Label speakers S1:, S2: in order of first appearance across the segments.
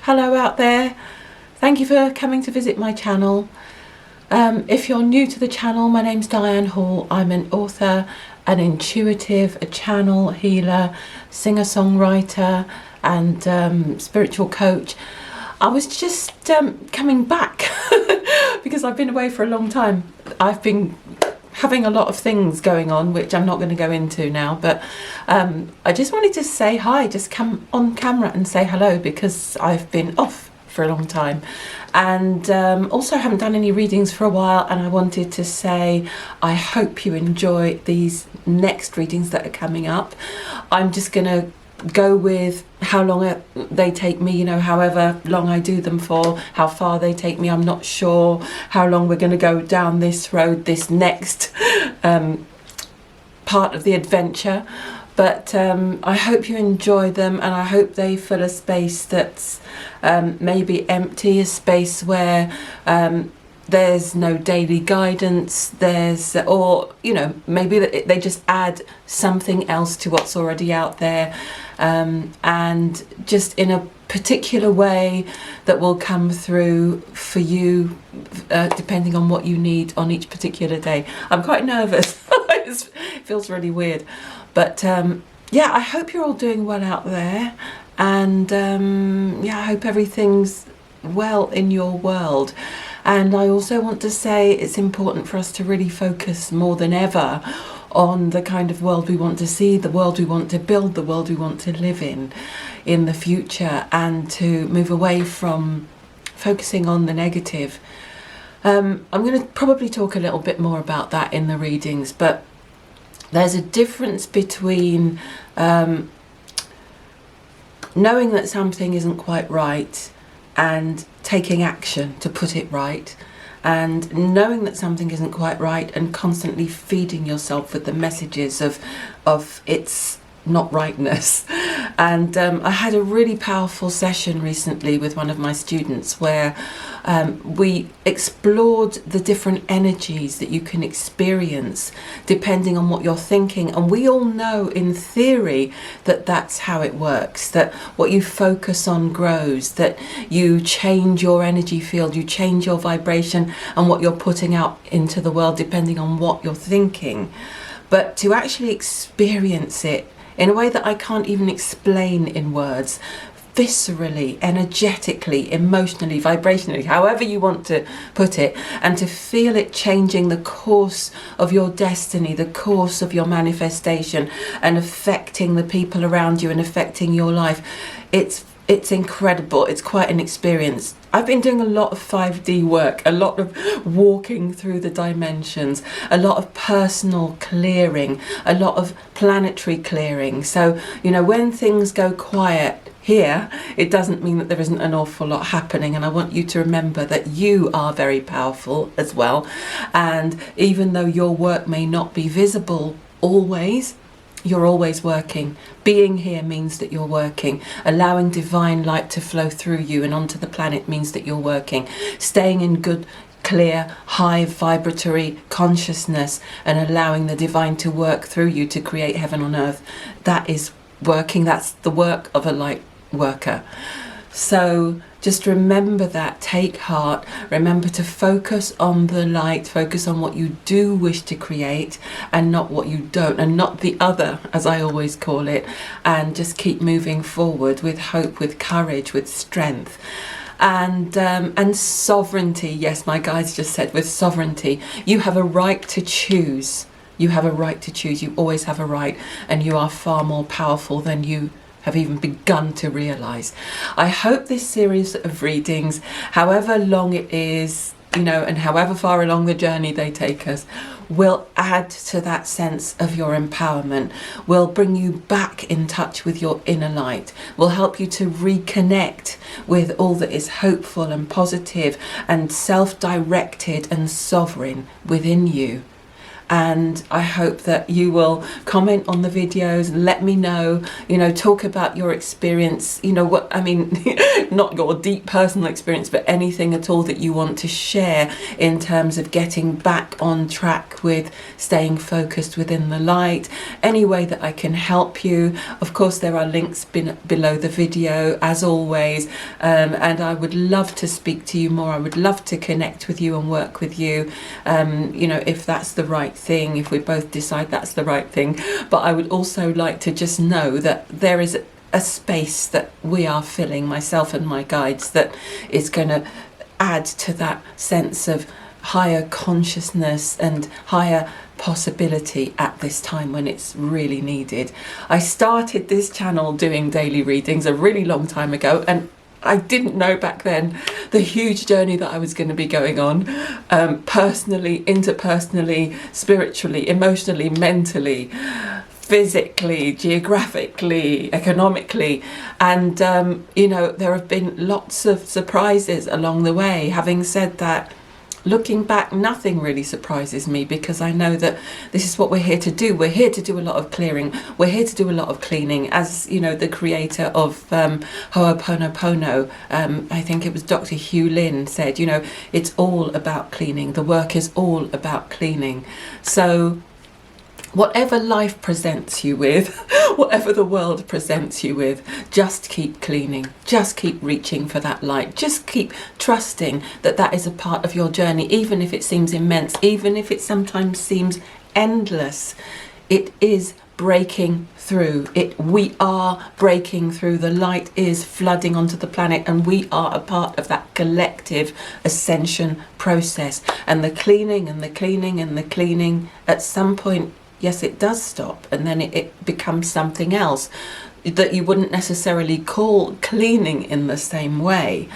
S1: Hello out there. Thank you for coming to visit my channel. If you're new to the channel, my name's Diane Hall. I'm an author, an intuitive, a channel healer, singer-songwriter and spiritual coach. I was just coming back because I've been away for a long time. I've been having a lot of things going on, which I'm not going to go into now, but I just wanted to say hi, just come on camera and say hello, because I've been off for a long time and also haven't done any readings for a while, and I wanted to say I hope you enjoy these next readings that are coming up. I'm just going to go with how long they take me, however long I do them for, how far they take me. I'm not sure how long we're going to go down this road, this next part of the adventure, but I hope you enjoy them, and I hope they fill a space that's maybe empty, a space where there's no daily guidance, or maybe they just add something else to what's already out there, and just in a particular way that will come through for you, depending on what you need on each particular day. I'm quite nervous. It feels really weird, but yeah, I hope you're all doing well out there, and yeah, I hope everything's well in your world. And I also want to say it's important for us to really focus more than ever on the kind of world we want to see, the world we want to build, the world we want to live in the future, and to move away from focusing on the negative. I'm going to probably talk a little bit more about that in the readings, but there's a difference between knowing that something isn't quite right and taking action to put it right, and knowing that something isn't quite right and constantly feeding yourself with the messages of its not rightness. And I had a really powerful session recently with one of my students where we explored the different energies that you can experience depending on what you're thinking. And we all know in theory that that's how it works, that what you focus on grows, that you change your energy field, you change your vibration and what you're putting out into the world depending on what you're thinking. But to actually experience it in a way that I can't even explain in words, viscerally, energetically, emotionally, vibrationally, however you want to put it, and to feel it changing the course of your destiny, the course of your manifestation, and affecting the people around you and affecting your life. It's incredible. It's quite an experience. I've been doing a lot of 5D work, a lot of walking through the dimensions, a lot of personal clearing, a lot of planetary clearing. So, when things go quiet here, it doesn't mean that there isn't an awful lot happening. And I want you to remember that you are very powerful as well. And even though your work may not be visible always, you're always working. Being here means that you're working. Allowing divine light to flow through you and onto the planet means that you're working. Staying in good, clear, high vibratory consciousness and allowing the divine to work through you to create heaven on earth, that is working. That's the work of a light worker. So just remember that, take heart, remember to focus on the light, focus on what you do wish to create and not what you don't, and not the other, as I always call it, and just keep moving forward with hope, with courage, with strength. And sovereignty. Yes, my guides just said with sovereignty, you have a right to choose. You have a right to choose. You always have a right, and you are far more powerful than you have even begun to realize. I hope this series of readings, however long it is, and however far along the journey they take us, will add to that sense of your empowerment, will bring you back in touch with your inner light, will help you to reconnect with all that is hopeful and positive and self-directed and sovereign within you. and I hope that you will comment on the videos and let me know, you know, talk about your experience, you know, what I mean, not your deep personal experience, but anything at all that you want to share in terms of getting back on track with staying focused within the light, any way that I can help you. Of course, there are links below the video as always, and I would love to speak to you more. I would love to connect with you and work with you, you know, if that's the right thing, if we both decide that's the right thing. But I would also like to just know that there is a space that we are filling, myself and my guides, that is going to add to that sense of higher consciousness and higher possibility at this time when it's really needed. I started this channel doing daily readings a really long time ago, and I didn't know back then the huge journey that I was going to be going on, personally, interpersonally, spiritually, emotionally, mentally, physically, geographically, economically. And, you know, there have been lots of surprises along the way. Having said that, looking back, nothing really surprises me, because I know that this is what we're here to do. We're here to do a lot of clearing. We're here to do a lot of cleaning. As you know, the creator of Ho'oponopono, I think it was Dr. Hugh Lin, said, you know, it's all about cleaning. The work is all about cleaning. So whatever life presents you with, whatever the world presents you with, just keep cleaning, just keep reaching for that light, just keep trusting that that is a part of your journey, even if it seems immense, even if it sometimes seems endless. It is breaking through. We are breaking through. The light is flooding onto the planet, and we are a part of that collective ascension process. And the cleaning and the cleaning and the cleaning, at some point, yes, it does stop, and then it becomes something else that you wouldn't necessarily call cleaning in the same way.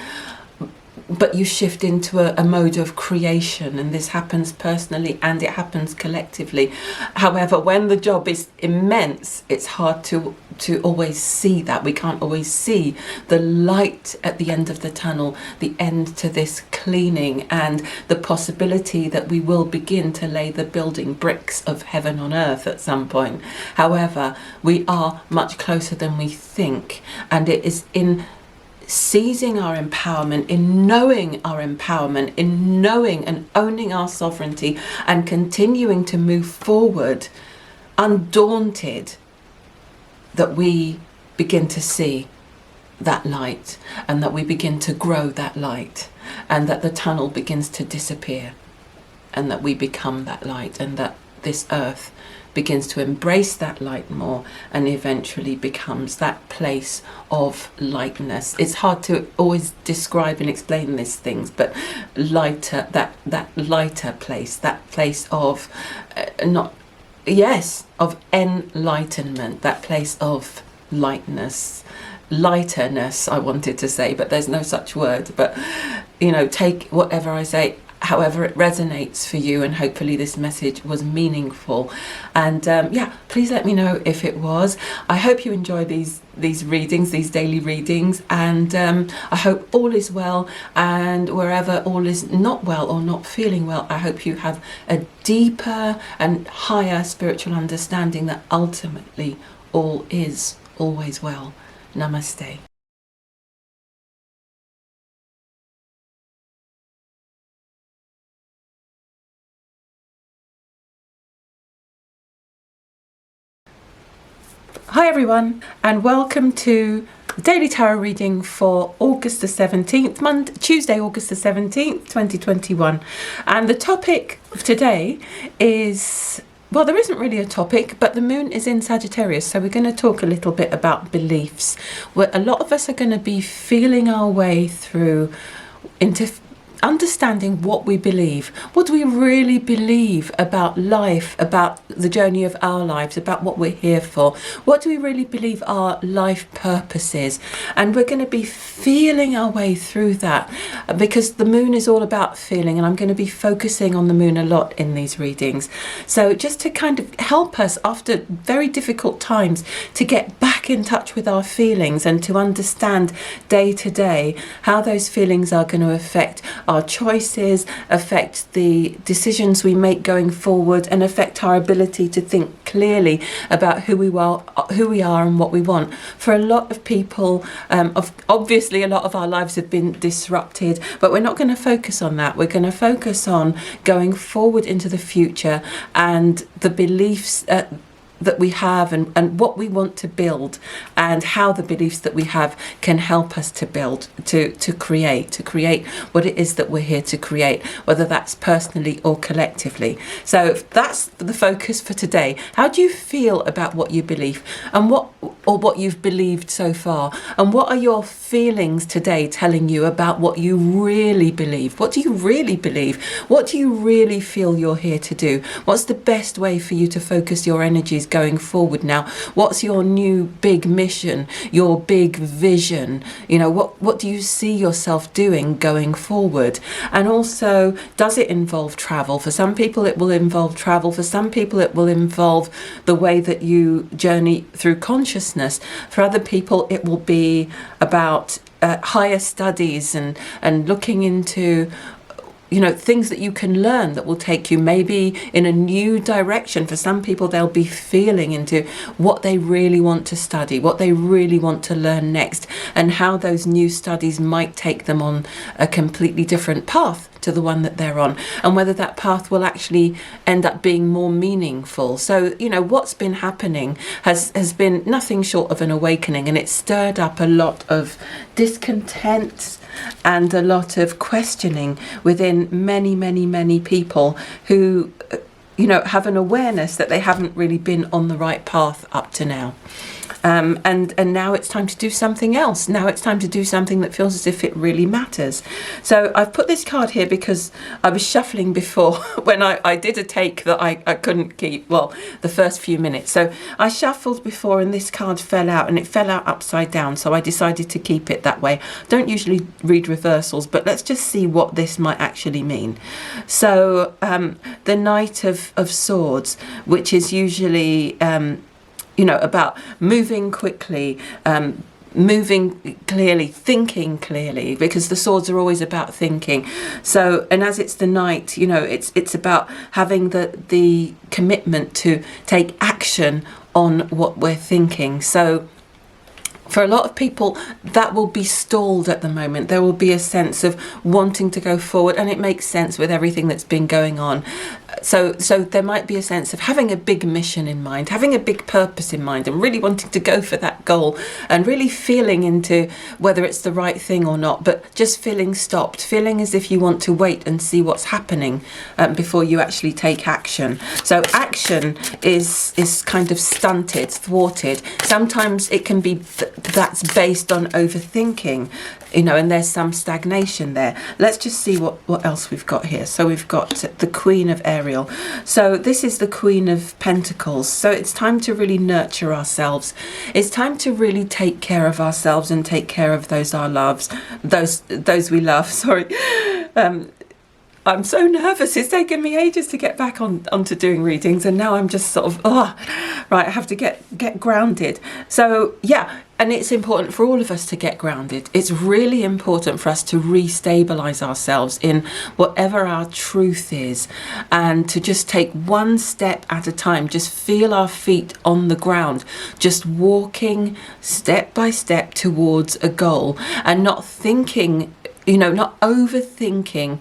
S1: But you shift into a mode of creation, and this happens personally and it happens collectively. However, when the job is immense, it's hard to always see that. We can't always see the light at the end of the tunnel, the end to this cleaning, and the possibility that we will begin to lay the building bricks of heaven on earth at some point. However, we are much closer than we think, and it is in seizing our empowerment, in knowing our empowerment, in knowing and owning our sovereignty, and continuing to move forward undaunted, that we begin to see that light, and that we begin to grow that light, and that the tunnel begins to disappear, and that we become that light, and that this earth begins to embrace that light more, and eventually becomes that place of lightness. It's hard to always describe and explain these things, but lighter, that lighter place, that place of of enlightenment, that place of lightness, lighterness, I wanted to say, but there's no such word. But, you know, take whatever I say, however it resonates for you, and hopefully this message was meaningful. And yeah, please let me know if it was. I hope you enjoy these readings, these daily readings, and I hope all is well, and wherever all is not well or not feeling well, I hope you have a deeper and higher spiritual understanding that ultimately all is always well. Namaste. Hi everyone, and welcome to the Daily Tarot reading for August the 17th, Tuesday, August the 17th, 2021. And the topic of today is, well, there isn't really a topic, but the moon is in Sagittarius, so we're going to talk a little bit about beliefs, where a lot of us are going to be feeling our way through into understanding what we believe. What do we really believe about life, about the journey of our lives, about what we're here for? What do we really believe our life purpose is? And we're going to be feeling our way through that, because the moon is all about feeling, and I'm going to be focusing on the moon a lot in these readings. So just to kind of help us after very difficult times to get back in touch with our feelings, and to understand day to day how those feelings are going to affect our choices, affect the decisions we make going forward, and affect our ability to think clearly about who we are and what we want. For a lot of people, obviously a lot of our lives have been disrupted, but we're not going to focus on that. We're going to focus on going forward into the future and the beliefs that we have, and what we want to build, and how the beliefs that we have can help us to build, to create what it is that we're here to create, whether that's personally or collectively. So that's the focus for today. How do you feel about what you believe, and what you've believed so far, and what are your feelings today telling you about what you really believe? What do you really believe? What do you really feel you're here to do? What's the best way for you to focus your energies going forward now? What's your new big mission, your big vision? You know, what do you see yourself doing going forward? And also, does it involve travel? For some people it will involve travel. For some people it will involve the way that you journey through consciousness. For other people it will be about higher studies and looking into, you know, things that you can learn that will take you maybe in a new direction. For some people, they'll be feeling into what they really want to study, what they really want to learn next, and how those new studies might take them on a completely different path to the one that they're on, and whether that path will actually end up being more meaningful. So, you know, what's been happening has been nothing short of an awakening, and it's stirred up a lot of discontent and a lot of questioning within many people who, you know, have an awareness that they haven't really been on the right path up to now. And now it's time to do something else. Now it's time to do something that feels as if it really matters. So I've put this card here because I was shuffling before when I did a take that I couldn't keep, well, the first few minutes. So I shuffled before and this card fell out, and it fell out upside down. So I decided to keep it that way. Don't usually read reversals, but let's just see what this might actually mean. So the Knight of Swords, which is usually you know, about moving quickly, moving clearly, thinking clearly, because the swords are always about thinking. So, and as it's the Knight, you know, it's about having the commitment to take action on what we're thinking. So for a lot of people, that will be stalled at the moment. There will be a sense of wanting to go forward, and it makes sense with everything that's been going on. So there might be a sense of having a big mission in mind, having a big purpose in mind, and really wanting to go for that goal, and really feeling into whether it's the right thing or not, but just feeling stopped, feeling as if you want to wait and see what's happening before you actually take action. So action is kind of stunted, thwarted. Sometimes it can be that's based on overthinking, you know, and there's some stagnation there. Let's just see what else we've got here. So we've got the Queen of Ariel. So this is the Queen of Pentacles. So it's time to really nurture ourselves. It's time to really take care of ourselves and take care of those we love. Sorry. I'm so nervous. It's taken me ages to get back onto doing readings, and now I'm just sort of, right, I have to get grounded. So yeah, and it's important for all of us to get grounded. It's really important for us to re-stabilize ourselves in whatever our truth is, and to just take one step at a time. Just feel our feet on the ground, just walking step by step towards a goal, and not thinking, you know, not overthinking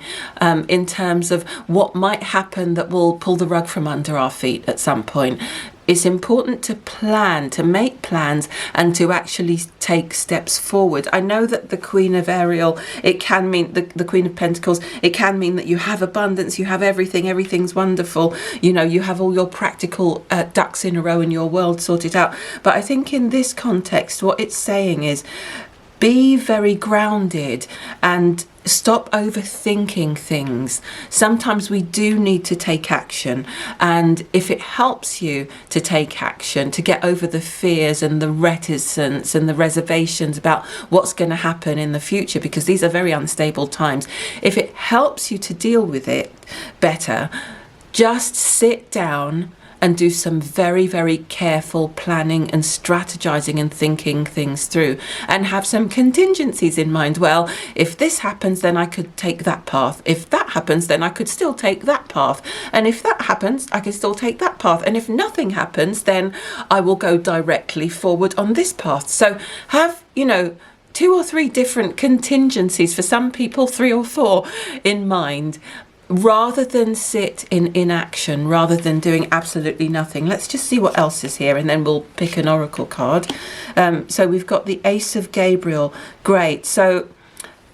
S1: in terms of what might happen that will pull the rug from under our feet at some point. It's important to plan, to make plans, and to actually take steps forward. I know that the Queen of Ariel, it can mean the Queen of Pentacles, it can mean that you have abundance, you have everything's wonderful, you know, you have all your practical ducks in a row in your world sorted out. But I think in this context, what it's saying is, be very grounded and stop overthinking things. Sometimes we do need to take action, and if it helps you to take action, to get over the fears and the reticence and the reservations about what's going to happen in the future, because these are very unstable times, if it helps you to deal with it better, just sit down and do some very, very careful planning and strategizing and thinking things through, and have some contingencies in mind. Well, if this happens, then I could take that path. If that happens, then I could still take that path. And if that happens, I can still take that path. And if nothing happens, then I will go directly forward on this path. So have, 2 or 3 different contingencies, for some people 3 or 4 in mind, rather than sit in inaction, rather than doing absolutely nothing. Let's just see what else is here, and then we'll pick an oracle card. So we've got the Ace of Gabriel. Great. So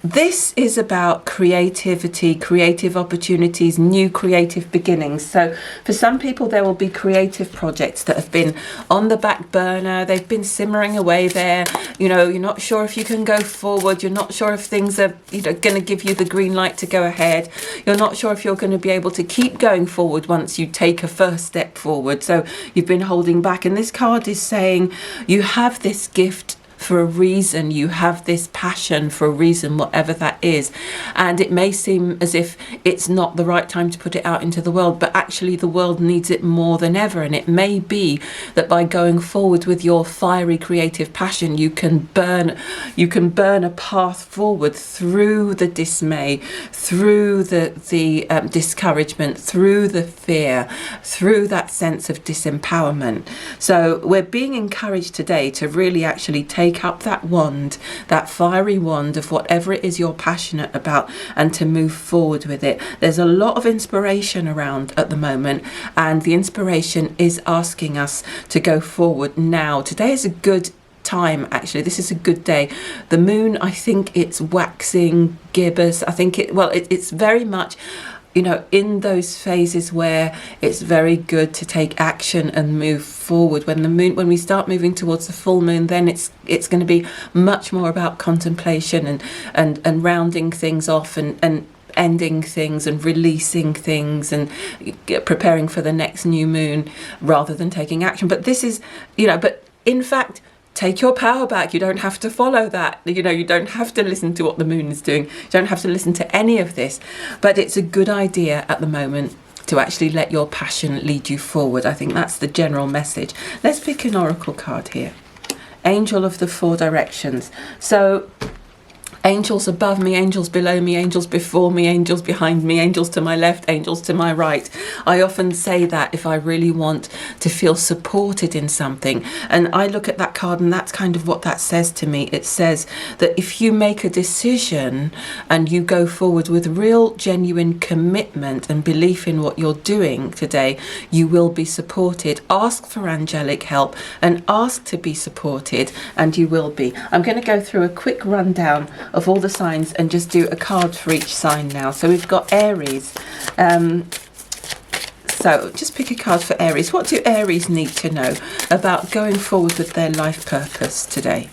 S1: this is about creativity, creative opportunities, new creative beginnings. So for some people, there will be creative projects that have been on the back burner. They've been simmering away there. You're not sure if you can go forward. You're not sure if things are, going to give you the green light to go ahead. You're not sure if you're going to be able to keep going forward once you take a first step forward. So you've been holding back. And this card is saying you have this gift for a reason. You have this passion for a reason, whatever that is. And it may seem as if it's not the right time to put it out into the world, but actually the world needs it more than ever. And it may be that by going forward with your fiery creative passion, you can burn a path forward through the dismay, through the discouragement, through the fear, through that sense of disempowerment. So we're being encouraged today to really actually take up that wand, that fiery wand of whatever it is you're passionate about, and to move forward with it. There's a lot of inspiration around at the moment, and the inspiration is asking us to go forward now. Today is a good time, actually. This is a good day. The moon, I think it's waxing gibbous. I think it's very much in those phases where it's very good to take action and move forward. When we start moving towards the full moon, then it's going to be much more about contemplation and rounding things off and ending things and releasing things and preparing for the next new moon rather than taking action. But this is, but in fact, take your power back. You don't have to follow that. You don't have to listen to what the moon is doing. You don't have to listen to any of this. But it's a good idea at the moment to actually let your passion lead you forward. I think that's the general message. Let's pick an oracle card here. Angel of the 4 directions. So angels above me, angels below me, angels before me, angels behind me, angels to my left, angels to my right. I often say that if I really want to feel supported in something. And I look at that card, and that's kind of what that says to me. It says that if you make a decision and you go forward with real, genuine commitment and belief in what you're doing today, you will be supported. Ask for angelic help and ask to be supported, and you will be. I'm going to go through a quick rundown of all the signs and just do a card for each sign now. So we've got Aries. So just pick a card for Aries. What do Aries need to know about going forward with their life purpose today?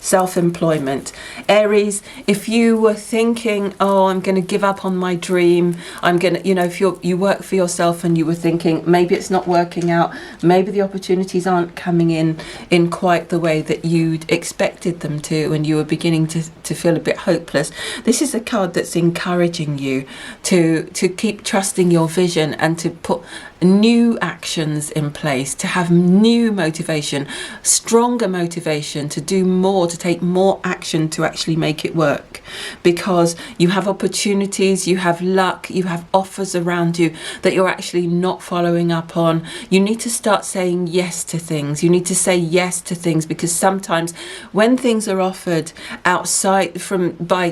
S1: Self-employment. Aries, if you were thinking, I'm going to give up on my dream, I'm going to, if you work for yourself and you were thinking maybe it's not working out, maybe the opportunities aren't coming in quite the way that you'd expected them to, and you were beginning to feel a bit hopeless, this is a card that's encouraging you to keep trusting your vision and to put new actions in place, to have new motivation, stronger motivation, to do more, to take more action to actually make it work. Because you have opportunities, you have luck, you have offers around you that you're actually not following up on. You need to start saying yes to things. You need to say yes to things, because sometimes when things are offered outside by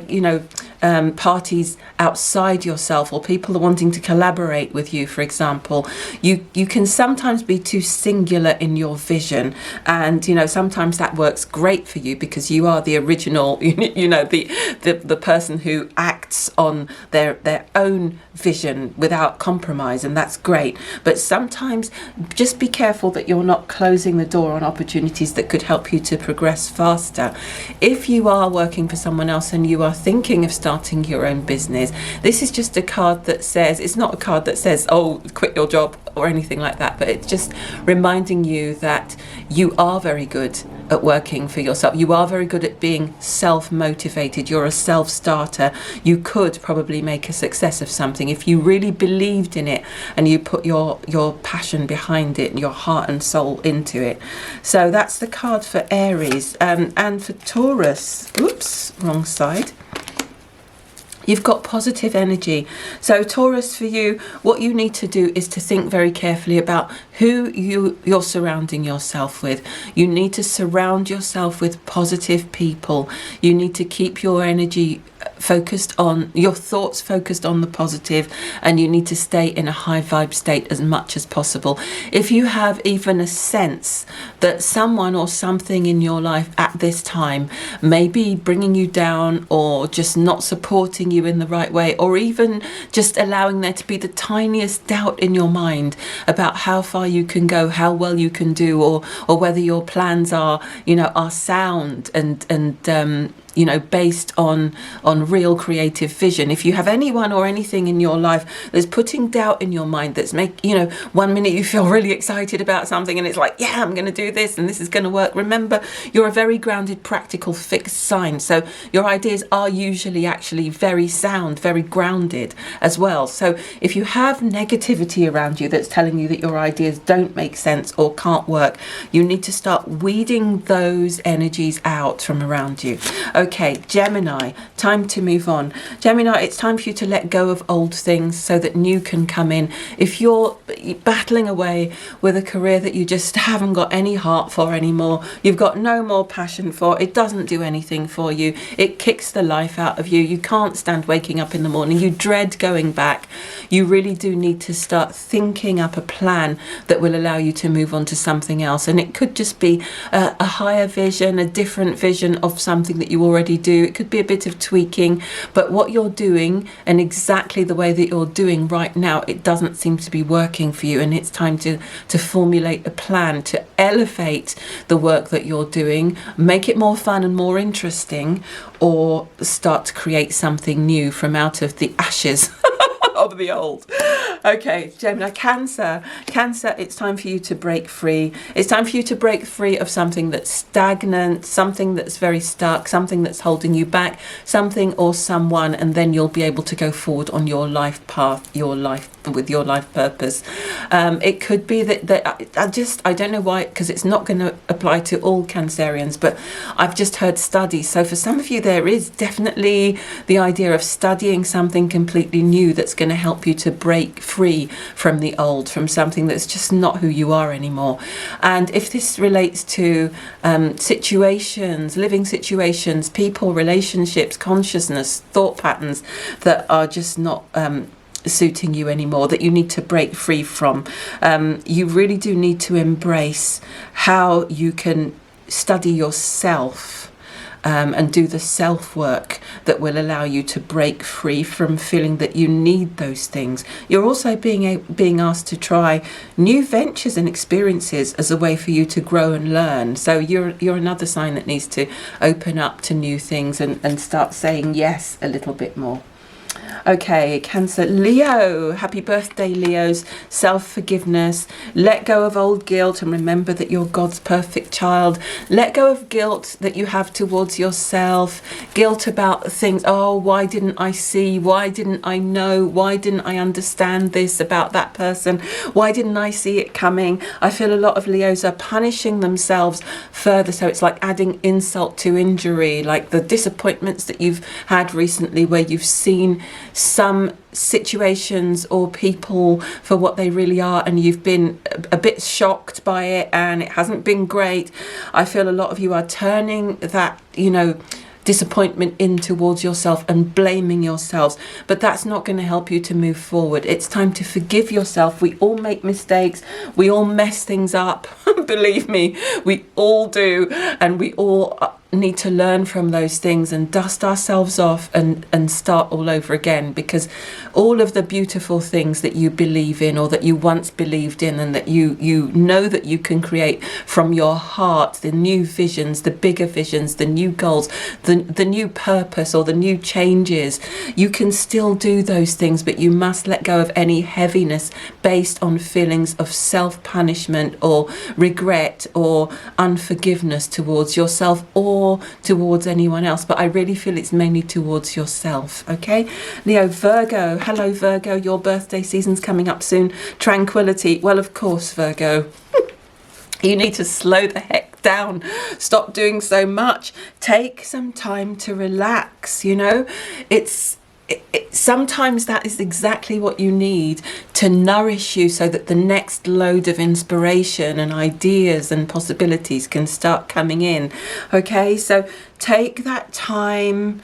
S1: parties outside yourself, or people are wanting to collaborate with you, for example, you can sometimes be too singular in your vision, and sometimes that works great for you because you are the original, the person who acts on their own vision without compromise, and that's great. But sometimes just be careful that you're not closing the door on opportunities that could help you to progress faster. If you are working for someone else and you are thinking of starting starting your own business. This is just a card that says, it's not a card that says, oh, quit your job or anything like that, but it's just reminding you that you are very good at working for yourself. You are very good at being self-motivated. You're a self-starter. You could probably make a success of something if you really believed in it and you put your passion behind it and your heart and soul into it. So that's the card for Aries. And for Taurus, oops, wrong side. You've got positive energy. So Taurus, for you, what you need to do is to think very carefully about who you're surrounding yourself with. You need to surround yourself with positive people. You need to keep your energy focused on, your thoughts focused on the positive, and you need to stay in a high vibe state as much as possible. If you have even a sense that someone or something in your life at this time may be bringing you down or just not supporting you in the right way, or even just allowing there to be the tiniest doubt in your mind about how far you can go, how well you can do, or whether your plans are sound and based on real creative vision. If you have anyone or anything in your life that's putting doubt in your mind, that's one minute you feel really excited about something and it's like, yeah, I'm going to do this and this is going to work. Remember, you're a very grounded, practical, fixed sign. So your ideas are usually actually very sound, very grounded as well. So if you have negativity around you that's telling you that your ideas don't make sense or can't work, you need to start weeding those energies out from around you. Okay, Gemini, time to move on. Gemini, it's time for you to let go of old things so that new can come in. If you're battling away with a career that you just haven't got any heart for anymore, you've got no more passion for, it doesn't do anything for you, it kicks the life out of you, you can't stand waking up in the morning, you dread going back, you really do need to start thinking up a plan that will allow you to move on to something else. And it could just be a higher vision, a different vision of something that you already do. It could be a bit of tweaking, but what you're doing and exactly the way that you're doing right now, it doesn't seem to be working for you, and it's time to formulate a plan to elevate the work that you're doing, make it more fun and more interesting, or start to create something new from out of the ashes of the old. Okay, Gemini. Cancer, it's time for you to break free. It's time for you to break free of something that's stagnant, something that's very stuck, something that's holding you back, something or someone, and then you'll be able to go forward on your life path, your life with your life purpose. It could be that I don't know why, because it's not going to apply to all Cancerians, but I've just heard studies. So for some of you, there is definitely the idea of studying something completely new that's going to help you to break free from the old, from something that's just not who you are anymore. And if this relates to situations, living situations, people, relationships, consciousness, thought patterns that are just not suiting you anymore, that you need to break free from, you really do need to embrace how you can study yourself and do the self-work that will allow you to break free from feeling that you need those things. You're also being asked to try new ventures and experiences as a way for you to grow and learn. So you're another sign that needs to open up to new things and start saying yes a little bit more. Okay, Cancer. Leo, happy birthday, Leos. Self-forgiveness. Let go of old guilt and remember that you're God's perfect child. Let go of guilt that you have towards yourself. Guilt about things. Oh, why didn't I see? Why didn't I know? Why didn't I understand this about that person? Why didn't I see it coming? I feel a lot of Leos are punishing themselves further. So it's like adding insult to injury, like the disappointments that you've had recently where you've seen some situations or people for what they really are and you've been a bit shocked by it and it hasn't been great. I feel a lot of you are turning that, disappointment in towards yourself and blaming yourselves, but that's not going to help you to move forward. It's time to forgive yourself. We all make mistakes, we all mess things up. Believe me, we all do, and we all need to learn from those things and dust ourselves off and start all over again, because all of the beautiful things that you believe in, or that you once believed in, and that you know that you can create from your heart, the new visions, the bigger visions, the new goals, the new purpose, or the new changes, you can still do those things, but you must let go of any heaviness based on feelings of self-punishment or regret or unforgiveness towards yourself or towards anyone else. But I really feel it's mainly towards yourself. Okay, Leo, Virgo. Hello, Virgo. Your birthday season's coming up soon. Tranquility. Well, of course, Virgo. You need to slow the heck down. Stop doing so much. Take some time to relax. You know, sometimes that is exactly what you need to nourish you, so that the next load of inspiration and ideas and possibilities can start coming in. Okay, so take that time.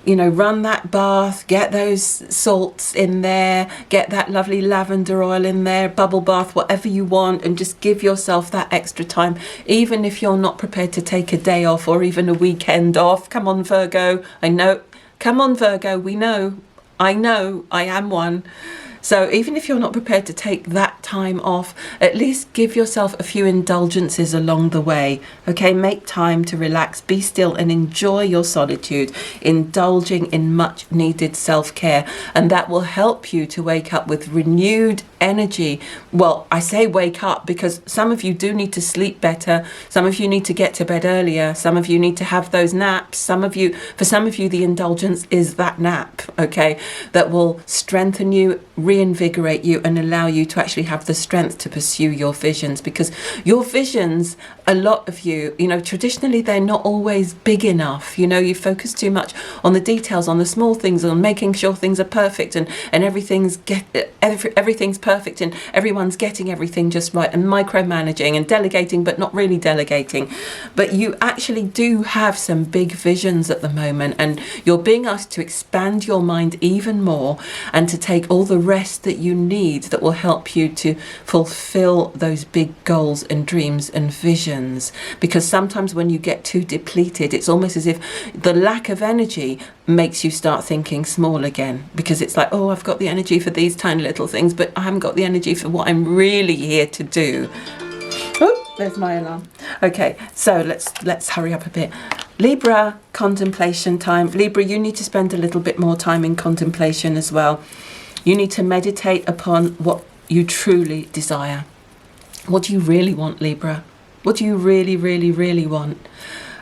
S1: You know, run that bath, get those salts in there, get that lovely lavender oil in there, bubble bath, whatever you want, and just give yourself that extra time, even if you're not prepared to take a day off or even a weekend off. Come on, Virgo. I know. Come on, Virgo. We know. I know. I am one. So even if you're not prepared to take that time off, at least give yourself a few indulgences along the way. Okay, make time to relax, be still, and enjoy your solitude, indulging in much needed self-care. And that will help you to wake up with renewed energy. Well, I say wake up because some of you do need to sleep better. Some of you need to get to bed earlier. Some of you need to have those naps. For some of you, the indulgence is that nap, okay, that will strengthen you, reinvigorate you, and allow you to actually have the strength to pursue your visions. Because your visions, a lot of you, you know, traditionally they're not always big enough. You know, you focus too much on the details, on the small things, on making sure things are perfect and everything's perfect and everyone's getting everything just right, and micromanaging and delegating but not really delegating. But you actually do have some big visions at the moment, and you're being asked to expand your mind even more and to take all the rest that you need that will help you to fulfill those big goals and dreams and visions. Because sometimes when you get too depleted, it's almost as if the lack of energy makes you start thinking small again, because it's like, oh, I've got the energy for these tiny little things, but I haven't got the energy for what I'm really here to do. Oh, there's my alarm. Okay, so let's hurry up a bit. Libra, contemplation time. Libra, you need to spend a little bit more time in contemplation as well. You need to meditate upon what you truly desire. What do you really want, Libra? What do you really, really, really want?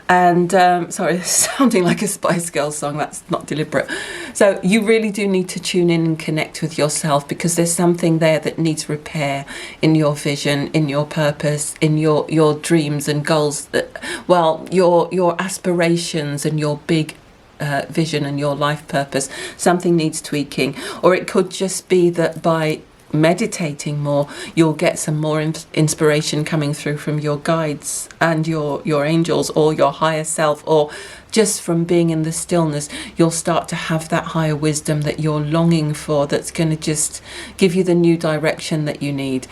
S1: And sorry, it's sounding like a Spice Girls song. That's not deliberate. So you really do need to tune in and connect with yourself, because there's something there that needs repair in your vision, in your purpose, in your dreams and goals. Well, your aspirations and your big vision and your life purpose. Something needs tweaking. Or it could just be that by meditating more, you'll get some more inspiration coming through from your guides and your angels or your higher self, or just from being in the stillness, you'll start to have that higher wisdom that you're longing for, that's going to just give you the new direction that you need.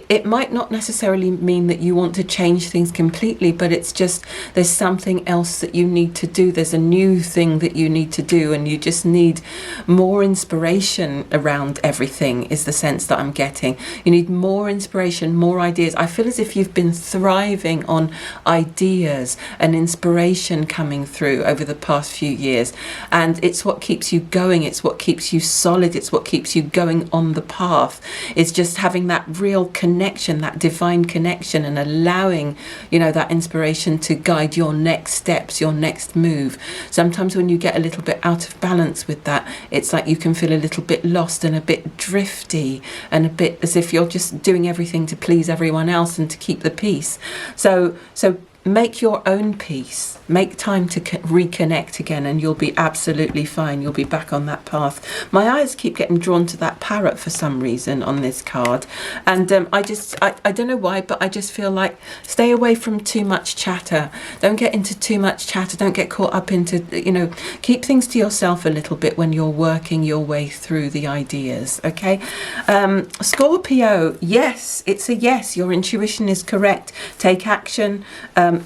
S1: It might not necessarily mean that you want to change things completely, but it's just there's something else that you need to do. There's a new thing that you need to do, and you just need more inspiration around everything, is the sense that I'm getting. You need more inspiration, more ideas. I feel as if you've been thriving on ideas and inspiration coming through over the past few years, and it's what keeps you going. It's what keeps you solid. It's what keeps you going on the path. It's just having that real connection, that divine connection, and allowing, you know, that inspiration to guide your next steps, your next move. Sometimes when you get a little bit out of balance with that, it's like you can feel a little bit lost and a bit drifty and a bit as if you're just doing everything to please everyone else and to keep the peace. So make your own peace. Make time to reconnect again, and you'll be absolutely fine. You'll be back on that path. My eyes keep getting drawn to that parrot for some reason on this card, and I don't know why, but I just feel like stay away from too much chatter. Don't get into too much chatter. Don't get caught up into, you know, keep things to yourself a little bit when you're working your way through the ideas. Okay, Scorpio, yes, it's a yes. Your intuition is correct. Take action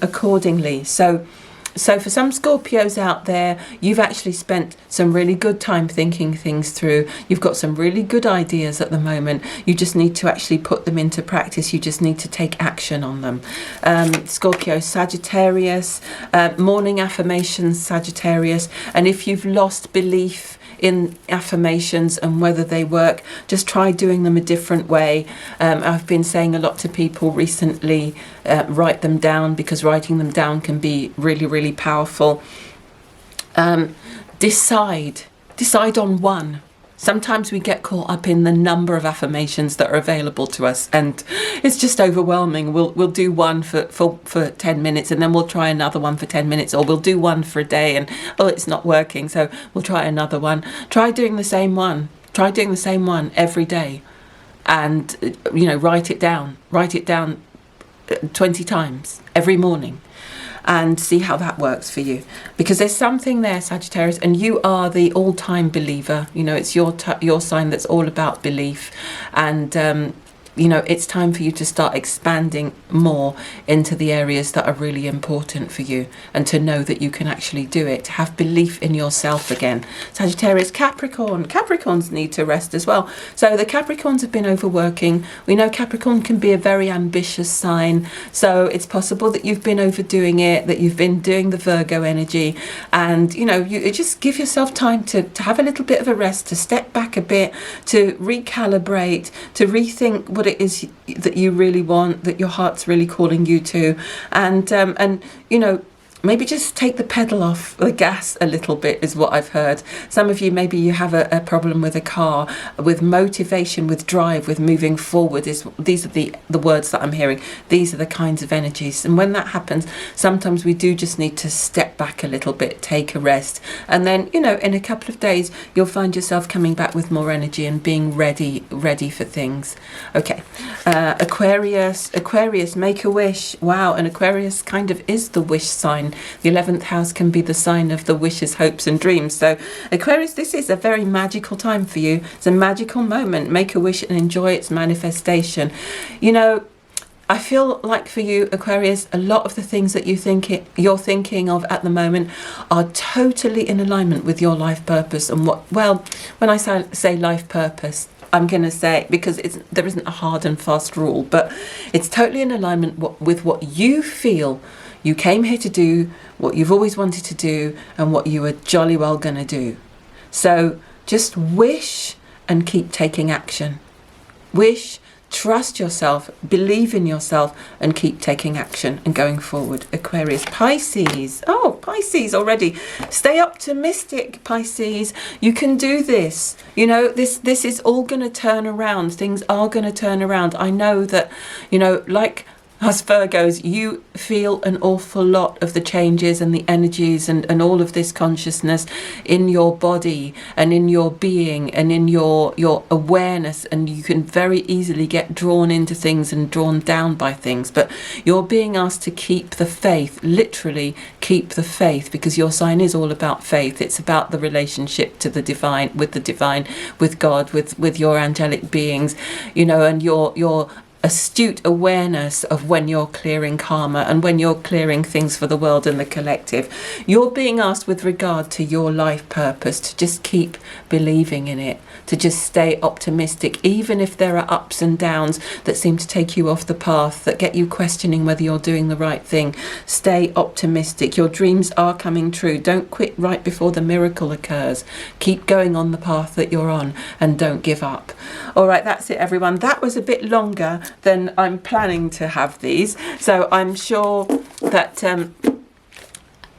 S1: accordingly. So So for some Scorpios out there, you've actually spent some really good time thinking things through. You've got some really good ideas at the moment. You just need to actually put them into practice. You just need to take action on them. Scorpio, Sagittarius, morning affirmations, Sagittarius. And if you've lost belief in affirmations and whether they work, just try doing them a different way. I've been saying a lot to people recently, write them down, because writing them down can be really, really powerful. Decide on one. Sometimes we get caught up in the number of affirmations that are available to us, and it's just overwhelming. We'll do one for 10 minutes, and then we'll try another one for 10 minutes, or we'll do one for a day, and it's not working, so we'll try another one. Try doing the same one. Try doing the same one every day, and write it down. Write it down 20 times every morning, and see how that works for you, because there's something there, Sagittarius, and you are the all-time believer. It's your sign that's all about belief, and it's time for you to start expanding more into the areas that are really important for you, and to know that you can actually do it, to have belief in yourself again. Sagittarius, Capricorns need to rest as well. So the Capricorns have been overworking. We know Capricorn can be a very ambitious sign, so it's possible that you've been overdoing it, that you've been doing the Virgo energy, and you just give yourself time to have a little bit of a rest, to step back a bit, to recalibrate, to rethink what it is that you really want, that your heart's really calling you to, and maybe just take the pedal off the gas a little bit, is what I've heard. Some of you, maybe you have a problem with a car, with motivation, with drive, with moving forward. These are the words that I'm hearing. These are the kinds of energies. And when that happens, sometimes we do just need to step back a little bit, take a rest. And then, in a couple of days, you'll find yourself coming back with more energy and being ready for things. Okay. Aquarius, make a wish. Wow. And Aquarius kind of is the wish sign. The 11th house can be the sign of the wishes, hopes and dreams. So Aquarius, this is a very magical time for you. It's a magical moment. Make a wish and enjoy its manifestation. I feel like for you, Aquarius, a lot of the things that you're thinking of at the moment are totally in alignment with your life purpose. And when I say life purpose, I'm going to say, because there isn't a hard and fast rule, but it's totally in alignment with what you feel you came here to do, what you've always wanted to do, and what you were jolly well going to do. So just wish and keep taking action. Wish, trust yourself, believe in yourself, and keep taking action and going forward. Aquarius, Pisces. Oh, Pisces already. Stay optimistic, Pisces. You can do this. This is all going to turn around. Things are going to turn around. I know that, like us Virgos, you feel an awful lot of the changes and the energies and all of this consciousness in your body and in your being and in your awareness, and you can very easily get drawn into things and drawn down by things. But you're being asked to keep the faith, literally keep the faith, because your sign is all about faith. It's about the relationship to the divine, with God, with your angelic beings, and your astute awareness of when you're clearing karma and when you're clearing things for the world and the collective. You're being asked, with regard to your life purpose, to just keep believing in it, to just stay optimistic, even if there are ups and downs that seem to take you off the path, that get you questioning whether you're doing the right thing. Stay optimistic. Your dreams are coming true. Don't quit right before the miracle occurs. Keep going on the path that you're on, and don't give up. All right, that's it, everyone. That was a bit longer than I'm planning to have these, so I'm sure that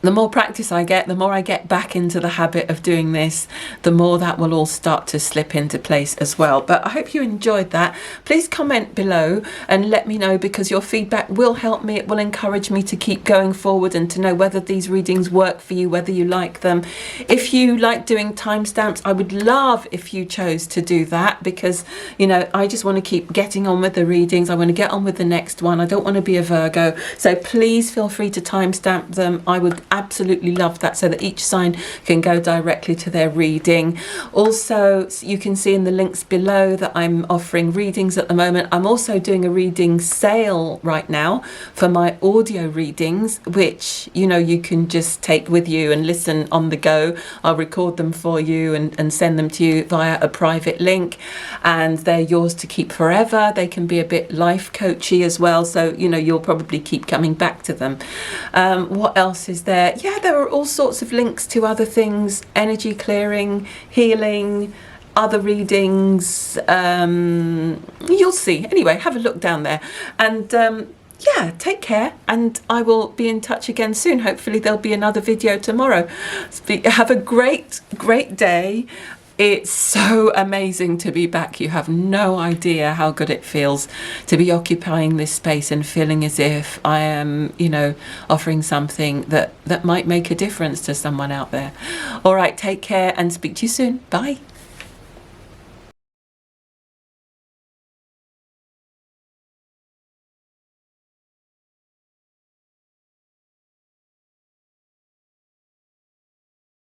S1: the more practice I get, the more I get back into the habit of doing this, the more that will all start to slip into place as well. But I hope you enjoyed that. Please comment below and let me know, because your feedback will help me. It will encourage me to keep going forward and to know whether these readings work for you, whether you like them. If you like doing timestamps, I would love if you chose to do that, because, I just want to keep getting on with the readings. I want to get on with the next one. I don't want to be a Virgo. So please feel free to timestamp them. I would absolutely love that, so that each sign can go directly to their reading. Also, you can see in the links below that I'm offering readings at the moment. I'm also doing a reading sale right now for my audio readings, which, you know, you can just take with you and listen on the go. I'll record them for you and send them to you via a private link, and they're yours to keep forever. They can be a bit life coachy as well, so, you know, you'll probably keep coming back to them. What else is there? Yeah, there are all sorts of links to other things: energy clearing, healing, other readings. You'll see. Anyway, have a look down there, and yeah, take care, and I will be in touch again soon. Hopefully there'll be another video tomorrow. Have a great day. It's so amazing to be back. You have no idea how good it feels to be occupying this space and feeling as if I am, you know, offering something that might make a difference to someone out there. All right, take care and speak to you soon. Bye.